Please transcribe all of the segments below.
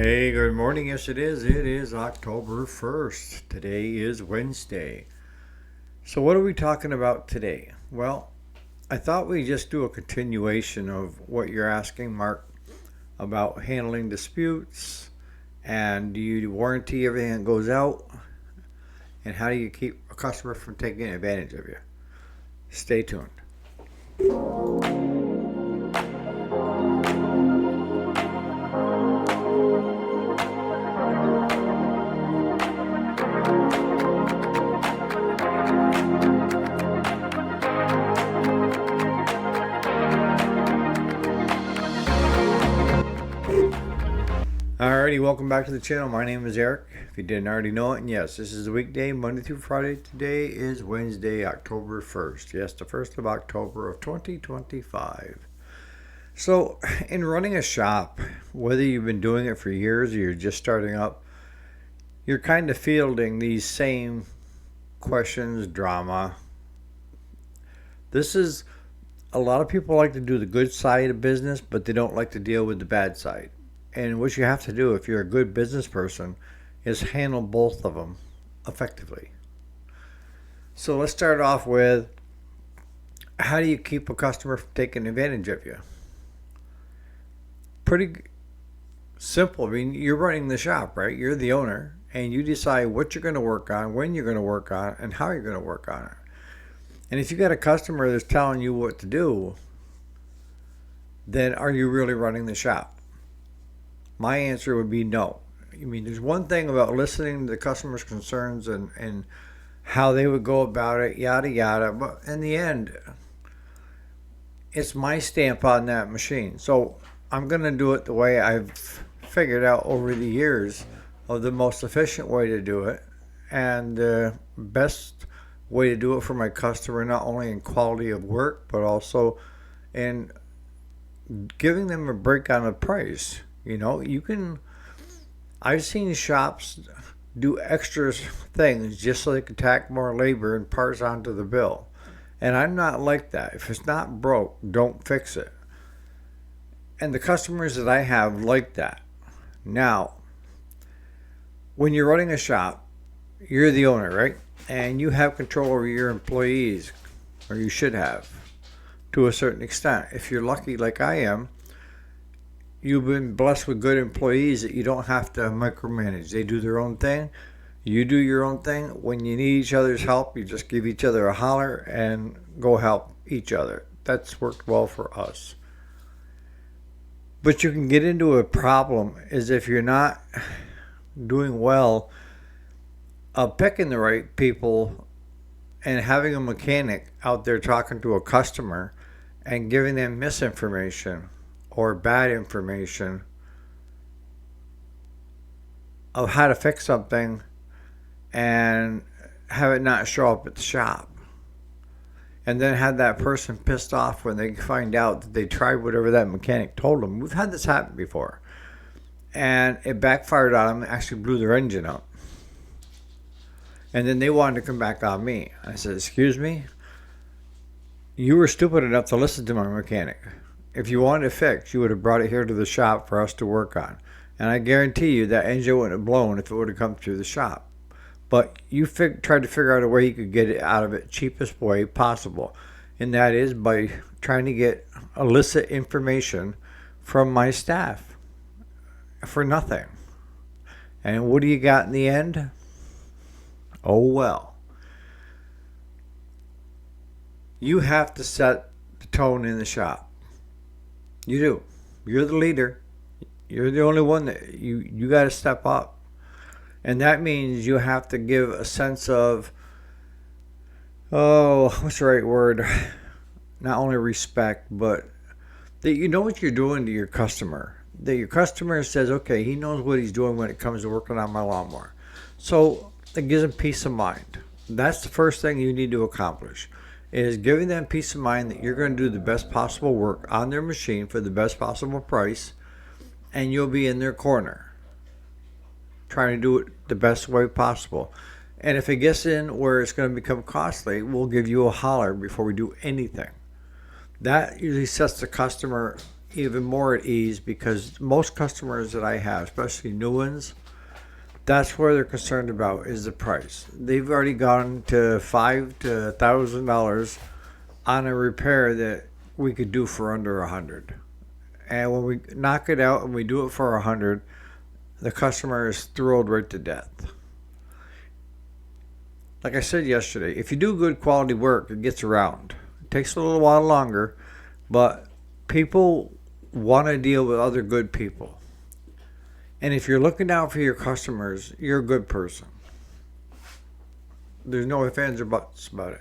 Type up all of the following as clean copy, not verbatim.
Hey, good morning. Yes, it is. It is October 1st. Today is Wednesday. So, what are we talking about today? Well, I thought we'd just do a continuation of what you're asking, Mark, about handling disputes and do you warranty everything that goes out and how do you keep a customer from taking advantage of you? Stay tuned. Alrighty, welcome back to the channel. My name is Eric. If you didn't already know it, and yes, this is a weekday, Monday through Friday. Today is Wednesday, October 1st. Yes, the 1st of October of 2025. So, in running a shop, whether you've been doing it for years or you're just starting up, you're kind of fielding these same questions, drama. This is a lot of people like to do the good side of business, but they don't like to deal with the bad side. And what you have to do if you're a good business person is handle both of them effectively. So let's start off with how do you keep a customer from taking advantage of you? Pretty simple. I mean, you're running the shop, right? You're the owner, and you decide what you're going to work on, when you're going to work on it, and how you're going to work on it. And if you got a customer that's telling you what to do, then are you really running the shop? My answer would be no. I mean, there's one thing about listening to the customer's concerns and how they would go about it, yada, yada. But in the end, it's my stamp on that machine. So I'm going to do it the way I've figured out over the years of the most efficient way to do it and the best way to do it for my customer, not only in quality of work, but also in giving them a break on the price. You know, I've seen shops do extra things just so they can tack more labor and parts onto the bill. And I'm not like that. If it's not broke, don't fix it. And the customers that I have like that. Now, when you're running a shop, you're the owner, right? And you have control over your employees, or you should have, to a certain extent. If you're lucky like I am, you've been blessed with good employees that you don't have to micromanage. They do their own thing. You do your own thing. When you need each other's help, you just give each other a holler and go help each other. That's worked well for us. But you can get into a problem is if you're not doing well of picking the right people and having a mechanic out there talking to a customer and giving them misinformation or bad information of how to fix something and have it not show up at the shop. And then have that person pissed off when they find out that they tried whatever that mechanic told them. We've had this happen before. And it backfired on them and actually blew their engine up. And then they wanted to come back on me. I said, excuse me? You were stupid enough to listen to my mechanic. If you wanted it fixed, you would have brought it here to the shop for us to work on. And I guarantee you that engine wouldn't have blown if it would have come through the shop. But you tried to figure out a way you could get it out of it cheapest way possible. And that is by trying to get illicit information from my staff for nothing. And what do you got in the end? Oh well. You have to set the tone in the shop. You do. You're the leader. You're the only one that you got to step up. And that means you have to give a sense of, what's the right word? Not only respect, but that you know what you're doing to your customer. That your customer says, okay, he knows what he's doing when it comes to working on my lawnmower. So it gives them peace of mind. That's the first thing you need to accomplish. Is giving them peace of mind that you're going to do the best possible work on their machine for the best possible price, and you'll be in their corner trying to do it the best way possible. And if it gets in where it's going to become costly, we'll give you a holler before we do anything. That usually sets the customer even more at ease because most customers that I have, especially new ones, that's where they're concerned about is the price. They've already gone to $5 to $1,000 on a repair that we could do for under 100. And when we knock it out and we do it for 100, the customer is thrilled right to death. Like I said yesterday, if you do good quality work, it gets around. It takes a little while longer, but people want to deal with other good people. And if you're looking out for your customers, you're a good person. There's no ifs, ands, or buts about it.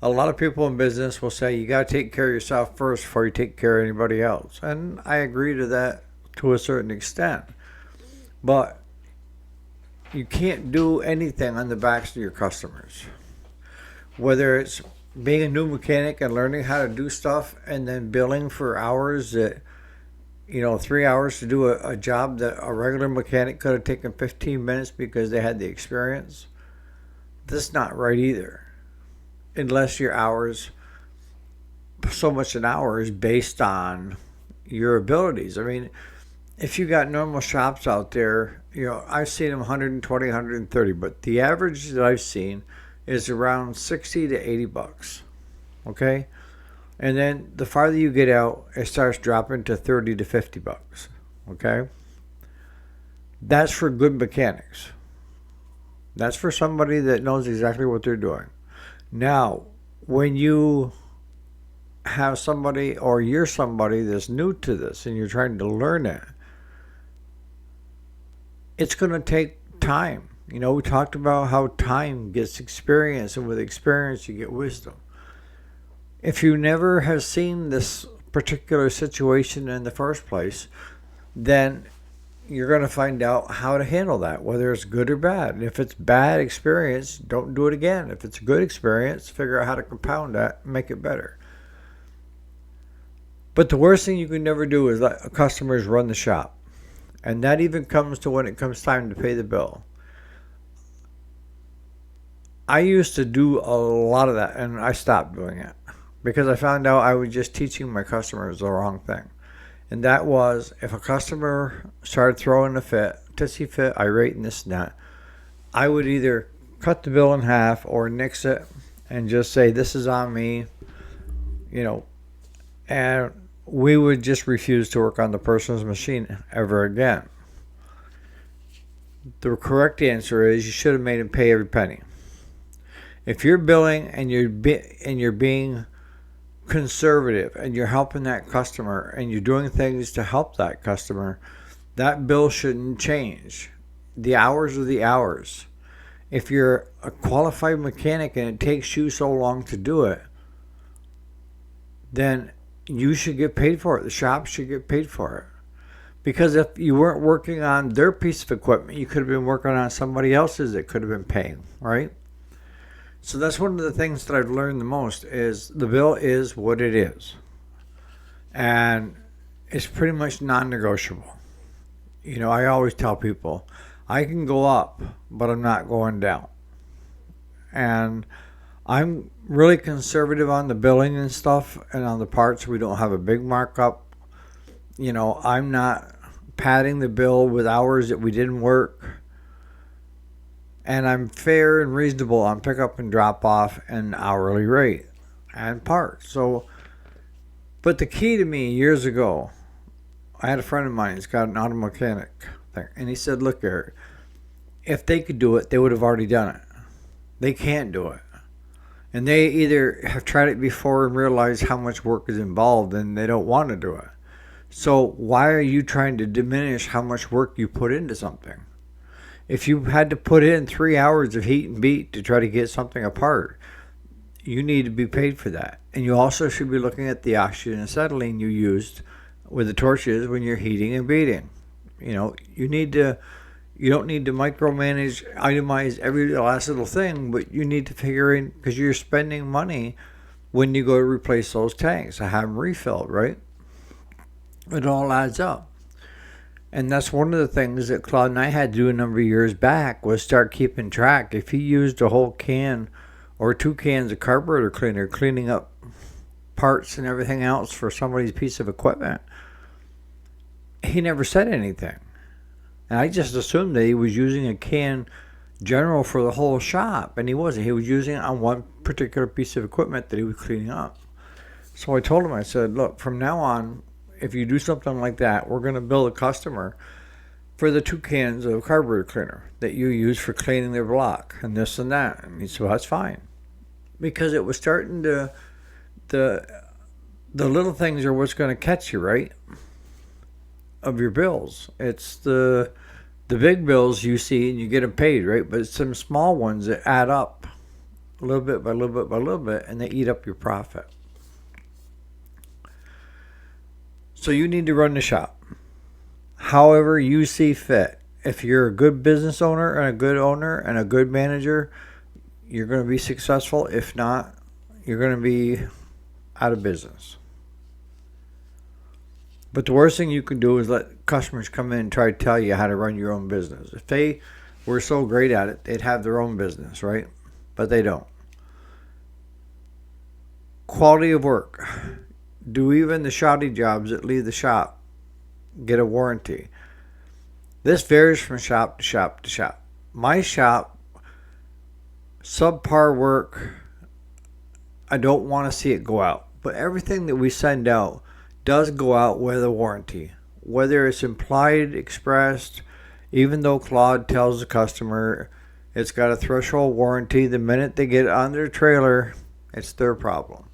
A lot of people in business will say you got to take care of yourself first before you take care of anybody else. And I agree to that to a certain extent. But you can't do anything on the backs of your customers. Whether it's being a new mechanic and learning how to do stuff and then billing for hours that, 3 hours to do a job that a regular mechanic could have taken 15 minutes because they had the experience. That's not right either. Unless your hours, so much an hour is based on your abilities. I mean, if you got normal shops out there, I've seen them 120, 130, but the average that I've seen is around 60 to 80 bucks. Okay? And then the farther you get out, it starts dropping to 30 to 50 bucks. Okay? That's for good mechanics. That's for somebody that knows exactly what they're doing. Now, when you have somebody or you're somebody that's new to this and you're trying to learn it, it's going to take time. We talked about how time gets experience, and with experience you get wisdom. If you never have seen this particular situation in the first place, then you're going to find out how to handle that, whether it's good or bad. And if it's bad experience, don't do it again. If it's a good experience, figure out how to compound that and make it better. But the worst thing you can never do is let customers run the shop. And that even comes to when it comes time to pay the bill. I used to do a lot of that, and I stopped doing it because I found out I was just teaching my customers the wrong thing. And that was, if a customer started throwing a fit, tissy fit, irate, and this and that, I would either cut the bill in half or nix it and just say, this is on me, and we would just refuse to work on the person's machine ever again. The correct answer is you should have made him pay every penny. If you're billing and you're being conservative and you're helping that customer and you're doing things to help that customer, that bill shouldn't change. The hours are the hours. If you're a qualified mechanic and it takes you so long to do it, then you should get paid for it. The shop should get paid for it. Because if you weren't working on their piece of equipment, you could have been working on somebody else's that could have been paying, right? So that's one of the things that I've learned the most is the bill is what it is. And it's pretty much non-negotiable. I always tell people, I can go up, but I'm not going down. And I'm really conservative on the billing and stuff, and on the parts we don't have a big markup. I'm not padding the bill with hours that we didn't work. And I'm fair and reasonable on pickup and drop off and hourly rate and parts. So, but the key to me years ago, I had a friend of mine who's got an auto mechanic thing, and he said, look, Eric, if they could do it, they would have already done it. They can't do it. And they either have tried it before and realized how much work is involved and they don't want to do it. So why are you trying to diminish how much work you put into something? If you had to put in 3 hours of heat and beat to try to get something apart, you need to be paid for that. And you also should be looking at the oxygen and acetylene you used with the torches when you're heating and beating. You don't need to micromanage, itemize every last little thing, but you need to figure in, because you're spending money when you go to replace those tanks. I have them refilled, right? It all adds up. And that's one of the things that Claude and I had to do a number of years back was start keeping track. If he used a whole can or 2 cans of carburetor cleaner cleaning up parts and everything else for somebody's piece of equipment, he never said anything. And I just assumed that he was using a can general for the whole shop, and he wasn't. He was using it on one particular piece of equipment that he was cleaning up. So I told him, I said, look, from now on, if you do something like that, we're going to bill a customer for the 2 cans of carburetor cleaner that you use for cleaning their block and this and that. And he said, well, that's fine. Because it was starting to, the little things are what's going to catch you, right? Of your bills. It's the big bills you see and you get them paid, right? But it's some small ones that add up a little bit by little bit by little bit, and they eat up your profit. So you need to run the shop however you see fit. If you're a good business owner and a good manager, you're going to be successful. If not, you're going to be out of business. But the worst thing you can do is let customers come in and try to tell you how to run your own business. If they were so great at it, they'd have their own business, right? But they don't. Quality of work. Do even the shoddy jobs that leave the shop get a warranty? This varies from shop to shop to shop. My shop, subpar work, I don't want to see it go out. But everything that we send out does go out with a warranty. Whether it's implied, expressed, even though Claude tells the customer it's got a threshold warranty, the minute they get it on their trailer, it's their problem.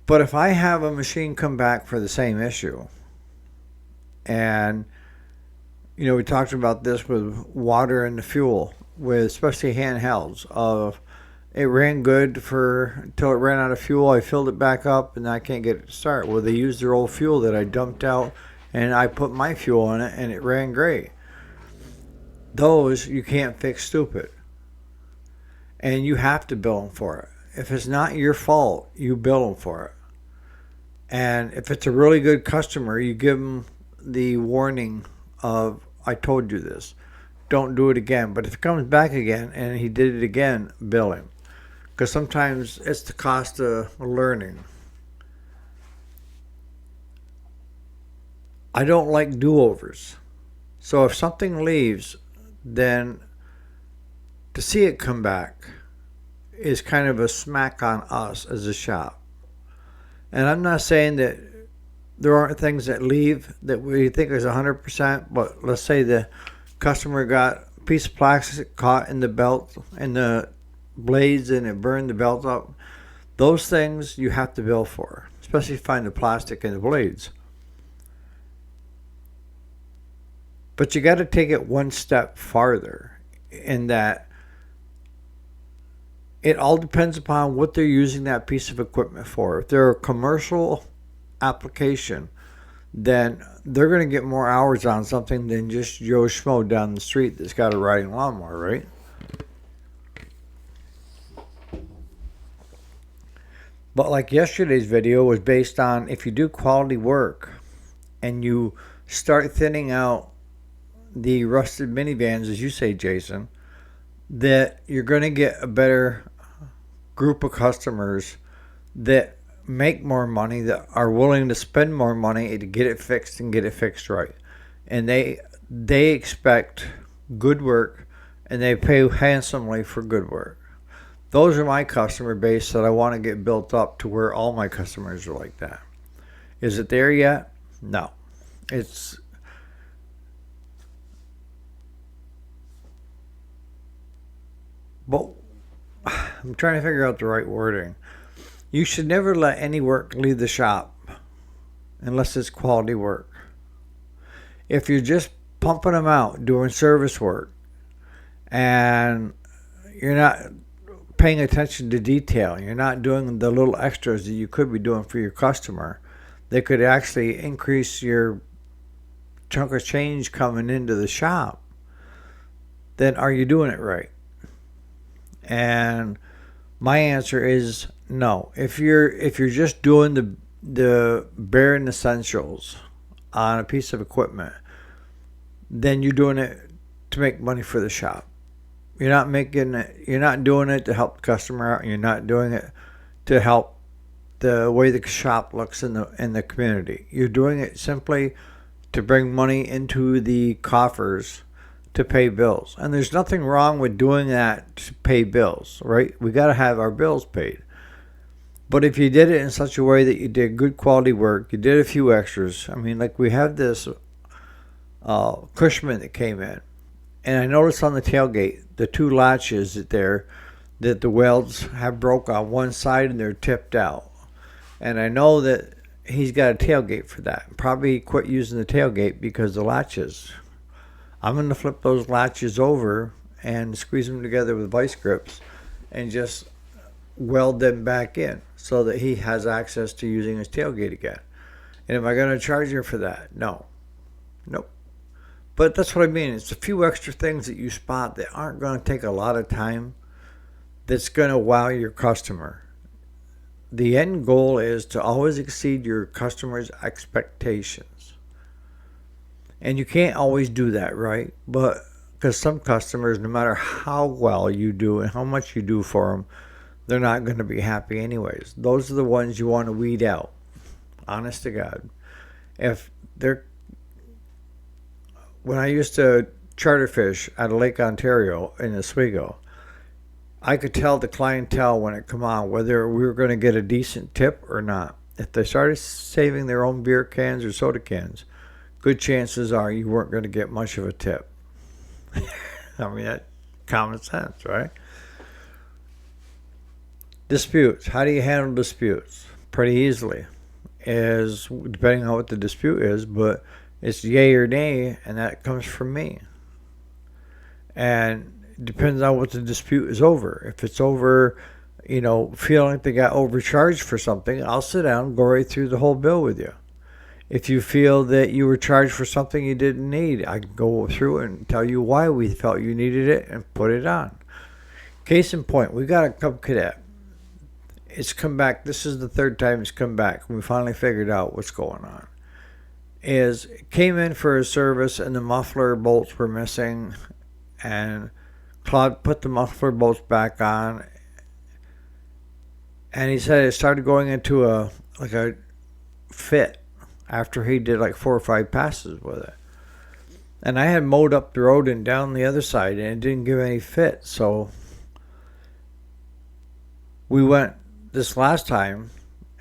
But if I have a machine come back for the same issue, and we talked about this with water and the fuel, with especially handhelds, of it ran good until it ran out of fuel. I filled it back up and I can't get it to start. Well, they used their old fuel that I dumped out and I put my fuel in it and it ran great. Those you can't fix stupid. And you have to bill them for it. If it's not your fault, you bill them for it. And if it's a really good customer, you give them the warning of, I told you this. Don't do it again. But if it comes back again and he did it again, bill him. Because sometimes it's the cost of learning. I don't like do-overs. So if something leaves, then to see it come back is kind of a smack on us as a shop. And I'm not saying that there aren't things that leave that we think is 100%, but let's say the customer got a piece of plastic caught in the belt and the blades and it burned the belt up. Those things you have to bill for, especially if you find the plastic and the blades. But you got to take it one step farther in that it all depends upon what they're using that piece of equipment for. If they're a commercial application, then they're going to get more hours on something than just Joe Schmo down the street that's got a riding lawnmower, right? But like yesterday's video was based on, if you do quality work and you start thinning out the rusted minivans, as you say, Jason, that you're going to get a better group of customers that make more money, that are willing to spend more money to get it fixed and get it fixed right. And they expect good work and they pay handsomely for good work. Those are my customer base that I want to get built up to where all my customers are like that. Is it there yet? No. But I'm trying to figure out the right wording. You should never let any work leave the shop unless it's quality work. If you're just pumping them out, doing service work, and you're not paying attention to detail, you're not doing the little extras that you could be doing for your customer, they could actually increase your chunk of change coming into the shop, then are you doing it right? And my answer is no. If you're just doing the bare essentials on a piece of equipment, then you're doing it to make money for the shop. You're not doing it to help the customer out. You're not doing it to help the way the shop looks in the community. You're doing it simply to bring money into the coffers to pay bills. And there's nothing wrong with doing that to pay bills, right? We got to have our bills paid. But if you did it in such a way that you did good quality work, you did a few extras. I mean, like we have this Cushman that came in. And I noticed on the tailgate, the two latches that the welds have broke on one side and they're tipped out. And I know that he's got a tailgate for that. Probably quit using the tailgate because the latches. I'm going to flip those latches over and squeeze them together with vice grips and just weld them back in so that he has access to using his tailgate again. And am I going to charge him for that? No. Nope. But that's what I mean. It's a few extra things that you spot that aren't going to take a lot of time that's going to wow your customer. The end goal is to always exceed your customer's expectations. And you can't always do that, right? But because some customers, no matter how well you do and how much you do for them, they're not going to be happy anyways. Those are the ones you want to weed out. Honest to God. When I used to charter fish at Lake Ontario in Oswego, I could tell the clientele when it come on whether we were going to get a decent tip or not. If they started saving their own beer cans or soda cans, good chances are you weren't going to get much of a tip. I mean, that's common sense, right? Disputes. How do you handle disputes? Pretty easily. Depending on what the dispute is, but it's yay or nay, and that comes from me. And it depends on what the dispute is over. If it's over, feeling like they got overcharged for something, I'll sit down and go right through the whole bill with you. If you feel that you were charged for something you didn't need, I can go through and tell you why we felt you needed it and put it on. Case in point, we got a Cub Cadet. It's come back. This is the third time it's come back. We finally figured out what's going on. It came in for a service and the muffler bolts were missing, and Claude put the muffler bolts back on, and he said it started going into a fit after he did like 4 or 5 passes with it. And I had mowed up the road and down the other side, and it didn't give any fit. So we went this last time,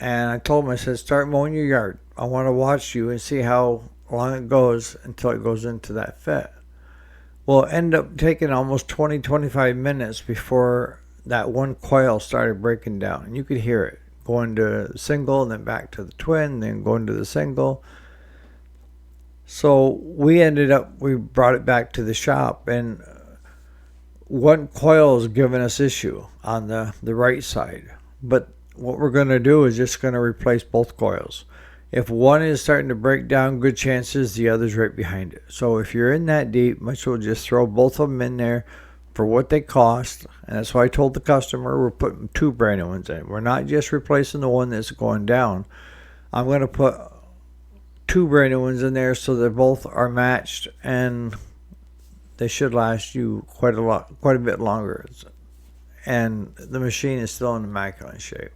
and I told him, I said, start mowing your yard. I want to watch you and see how long it goes until it goes into that fit. Well, it ended up taking almost 20-25 minutes before that one coil started breaking down. And you could hear it going to single and then back to the twin, then going to the single. So we brought it back to the shop, and one coil is giving us issue on the right side. But what we're going to do is just going to replace both coils. If one is starting to break down, good chances the other's right behind it. So if you're in that deep, might as well just throw both of them in there for what they cost. And that's why I told the customer we're putting 2 brand new ones in. We're not just replacing the one that's going down. I'm going to put 2 brand new ones in there so they both are matched, and they should last you quite a bit longer. And the machine is still in immaculate shape.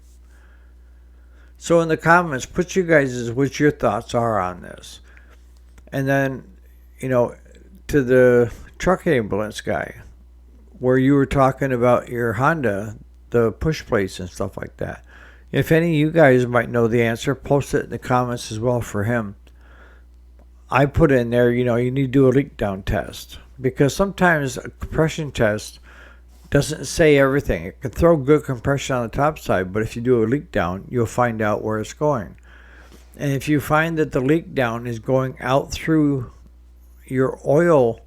So in the comments, put what your thoughts are on this. And then, to the truck ambulance guy, where you were talking about your Honda, the push plates and stuff like that. If any of you guys might know the answer, post it in the comments as well for him. I put in there, you need to do a leak down test. Because sometimes a compression test doesn't say everything. It can throw good compression on the top side, but if you do a leak down, you'll find out where it's going. And if you find that the leak down is going out through your oil,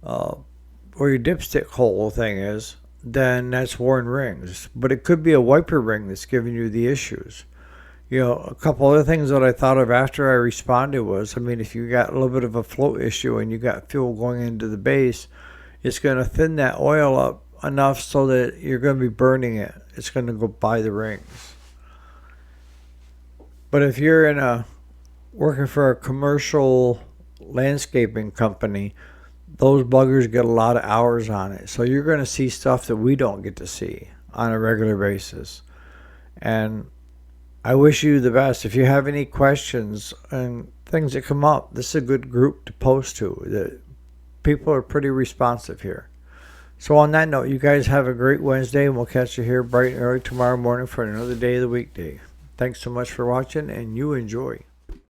where your dipstick hole thing is, then that's worn rings. But it could be a wiper ring that's giving you the issues. A couple other things that I thought of after I responded was, if you got a little bit of a float issue and you got fuel going into the base, it's going to thin that oil up enough so that you're going to be burning it. It's going to go by the rings. But if you're working for a commercial landscaping company, those buggers get a lot of hours on it. So you're going to see stuff that we don't get to see on a regular basis. And I wish you the best. If you have any questions and things that come up, this is a good group to post to. The people are pretty responsive here. So on that note, you guys have a great Wednesday, and we'll catch you here bright and early tomorrow morning for another day of the weekday. Thanks so much for watching, and you enjoy.